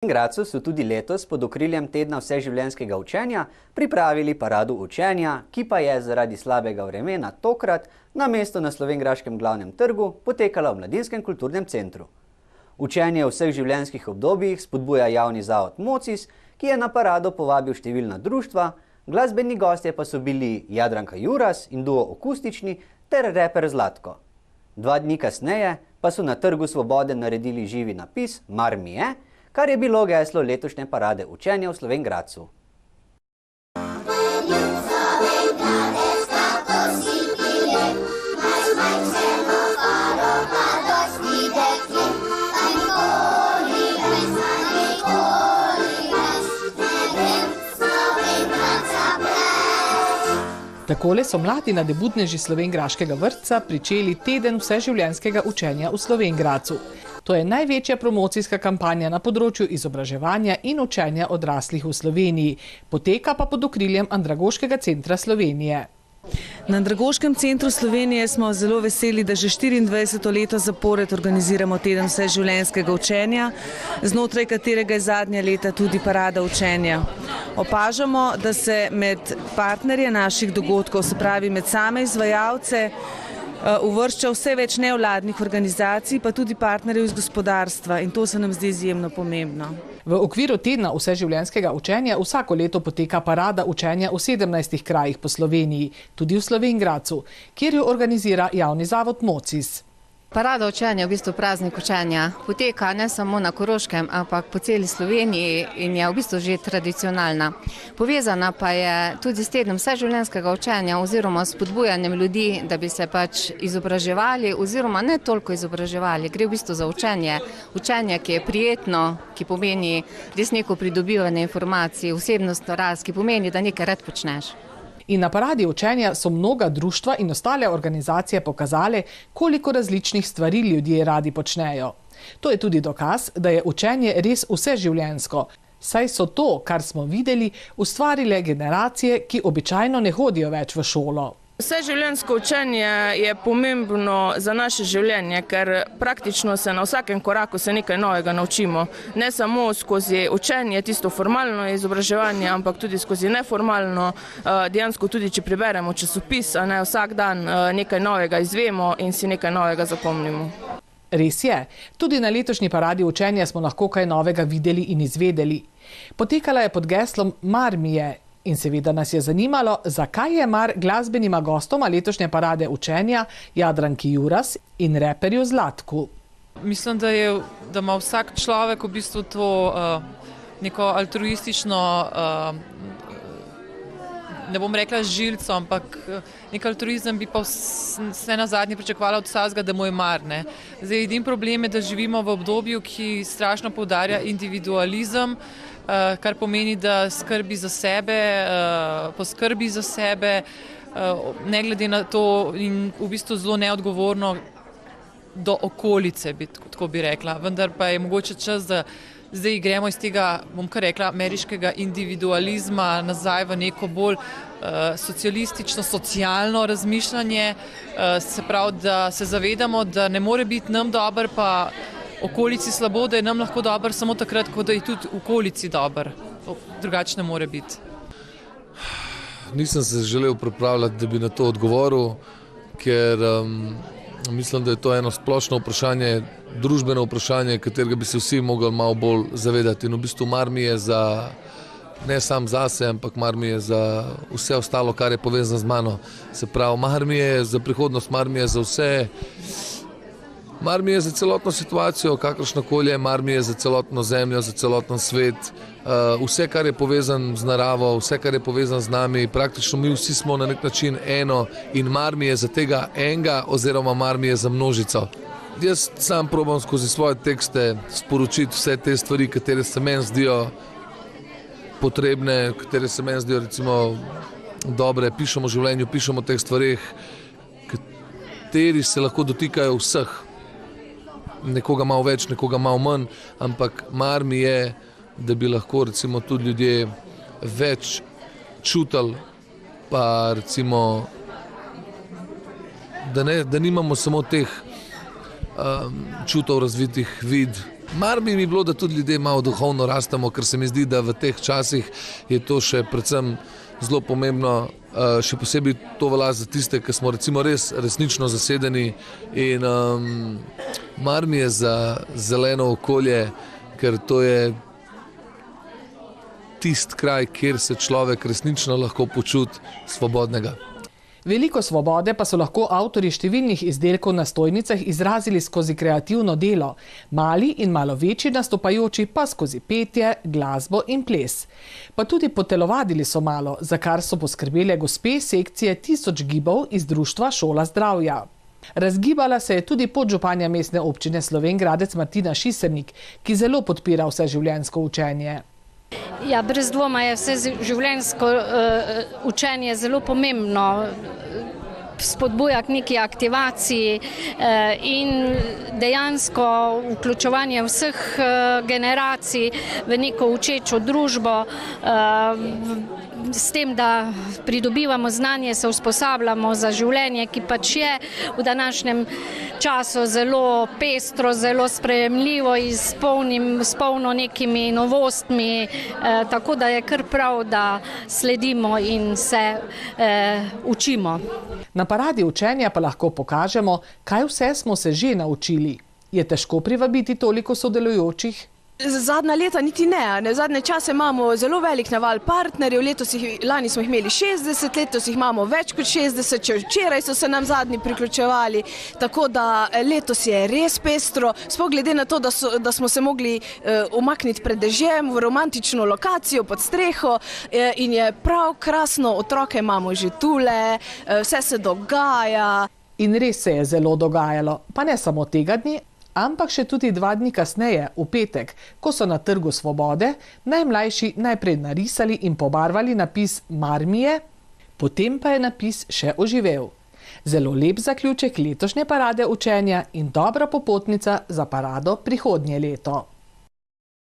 V Gradcu so tudi letos pod okriljem tedna vseživljenjskega učenja pripravili parado učenja, ki pa je zaradi slabega vremena tokrat namesto na slovenjgraškem glavnem trgu potekala v Mladinskem kulturnem centru. Učenje v vseh življenjskih obdobjih spodbuja javni zavod MOCIS, ki je na parado povabil številna društva, glasbeni gostje pa so bili Jadranka Juras in duo Akustični ter reper Zlatko. 2 dni kasneje pa so na Trgu Svobode naredili živi napis Mar mi je, kar je bilo geslo letošnje parade učenja v Slovenj Gradcu. Takole so mladi nadebudneži slovenjgraškega vrtca pričeli teden vseživljenjskega učenja v Slovenj Gradcu. To je največja promocijska kampanja na področju izobraževanja in učenja odraslih v Sloveniji. Poteka pa pod okriljem Andragoškega centra Slovenije. Na Andragoškem centru Slovenije smo zelo veseli, da že 24. leto zapored organiziramo teden vseživljenjskega učenja, znotraj katerega je zadnja leta tudi parada učenja. Opažamo, da se med partnerje naših dogodkov, se pravi med same izvajalce, uvršča vse več nevladnih organizacij, pa tudi partnerjev iz gospodarstva, in to se nam zdi izjemno pomembno. V okviru tedna vseživljenjskega učenja vsako leto poteka parada učenja v 17 krajih po Sloveniji, tudi v Slovenj Gradcu, kjer jo organizira javni zavod MOCIS. Parada učenja je v bistvu praznik učenja. Poteka ne samo na Koroškem, ampak po celi Sloveniji in je v bistvu že tradicionalna. Povezana pa je tudi s tednom vseživljenjskega učenja oziroma spodbujanjem ljudi, da bi se pač izobraževali oziroma ne toliko izobraževali. Gre v bistvu za učenje. Učenje, ki je prijetno, ki pomeni res neko pridobivanje informacij, osebnostno rast, ki pomeni, da nekaj rad počneš. In na paradi učenja so mnoga društva in ostale organizacije pokazale, koliko različnih stvari ljudje radi počnejo. To je tudi dokaz, da je učenje res vseživljenjsko, saj so to, kar smo videli, ustvarile generacije, ki običajno ne hodijo več v šolo. Vseživljenjsko učenje je pomembno za naše življenje, ker praktično se na vsakem koraku se nekaj novega naučimo. Ne samo skozi učenje, tisto formalno izobraževanje, ampak tudi skozi neformalno. Dejansko tudi, če preberemo časopis, a ne vsak dan nekaj novega izvemo in si nekaj novega zapomnimo. Res je, tudi na letošnji paradi učenja smo lahko kaj novega videli in izvedeli. Potekala je pod geslom Mar mi je. In seveda nas je zanimalo, zakaj je mar glasbenima gostoma letošnje parade učenja Jadranki Juras in reperju Zlatku. Mislim, da ima vsak človek v bistvu to neko altruistično, ne bom rekla žilco, ampak nek altruizem bi pa vse na zadnje pričakovala od vsakega, da mu je mar. Zdaj, edini problem je, da živimo v obdobju, ki strašno poudarja individualizem, kar pomeni, da skrbi za sebe, poskrbi za sebe, ne glede na to in v bistvu zelo neodgovorno do okolice, tako bi rekla. Vendar pa je mogoče čas, da zdaj gremo iz tega, bom kar rekla, ameriškega individualizma nazaj v neko bolj socialistično, socialno razmišljanje. Se pravi, da se zavedamo, da ne more biti nam dober, pa okolici slabo, da je nam lahko dober samo takrat, ko da je tudi okolici dober. Drugače ne more biti. Nisem se želel pripravljati, da bi na to odgovoril, ker mislim, da je to eno splošno vprašanje, družbeno vprašanje, katerega bi se vsi mogli malo bolj zavedati. In v bistvu mar mi je za, ne sam zase, ampak mar mi je za vse ostalo, kar je povezano z mano. Se pravi, mar mi je za prihodnost, mar mi je za vse. Mar mi je za celotno situacijo, kakršnokoli je, mar mi je za celotno zemljo, za celoten svet, vse, kar je povezan z naravo, vse, kar je povezan z nami, praktično mi vsi smo na nek način eno in mar mi je za tega enega oziroma mar mi je za množico. Jaz sam probam skozi svoje tekste sporočiti vse te stvari, katere se meni zdijo potrebne, katere se meni zdijo recimo dobre, pišemo o življenju, pišemo o teh stvarih, kateri se lahko dotikajo vseh. Nekoga malo več, nekoga malo manj, ampak mar mi je, da bi lahko recimo tudi ljudje več čutili, pa recimo, da nimamo samo teh čutov razvitih vid. Mar bi mi bilo, da tudi ljudje malo duhovno rastemo, ker se mi zdi, da v teh časih je to še predvsem zelo pomembno, še posebej to velja za tiste, ki smo recimo resnično zasedeni in mar mi je za zeleno okolje, ker to je tisti kraj, kjer se človek resnično lahko počuti svobodnega. Veliko svobode pa so lahko avtorji številnih izdelkov na stojnicah izrazili skozi kreativno delo, mali in malo večji nastopajoči pa skozi petje, glasbo in ples. Pa tudi potelovadili so malo, za kar so poskrbele gospe sekcije 1000 gibov iz društva Šola zdravja. Razgibala se je tudi podžupanja mestne občine Slovenj Gradec Martina Šisernik, ki zelo podpira vseživljenjsko učenje. Ja, brez dvoma je vseživljenjsko učenje zelo pomembno, spodbuja k neki aktivaciji in dejansko vključevanje vseh generacij v neko učečo družbo. S tem, da pridobivamo znanje, se usposabljamo za življenje, ki pač je v današnjem času zelo pestro, zelo sprejemljivo in s polno nekimi novostmi, tako da je kar prav, da sledimo in se učimo. Na paradi učenja pa lahko pokažemo, kaj vse smo se že naučili. Je težko privabiti toliko sodelujočih? Zadnja leta niti ne. Zadnje čase imamo zelo velik naval partnerjev, lani smo jih imeli 60, letos jih imamo več kot 60, če včeraj so se nam zadnji priključevali, tako da letos je res pestro, sploh glede na to, da smo se mogli umakniti pred dežjem v romantično lokacijo pod streho in je prav krasno, otroke imamo že tule, vse se dogaja. In res se je zelo dogajalo, pa ne samo tega dni, ampak še tudi 2 dni kasneje, v petek, ko so na Trgu Svobode najmlajši najprej narisali in pobarvali napis Mar mi je, potem pa je napis še oživel. Zelo lep zaključek letošnje parade učenja in dobra popotnica za parado prihodnje leto.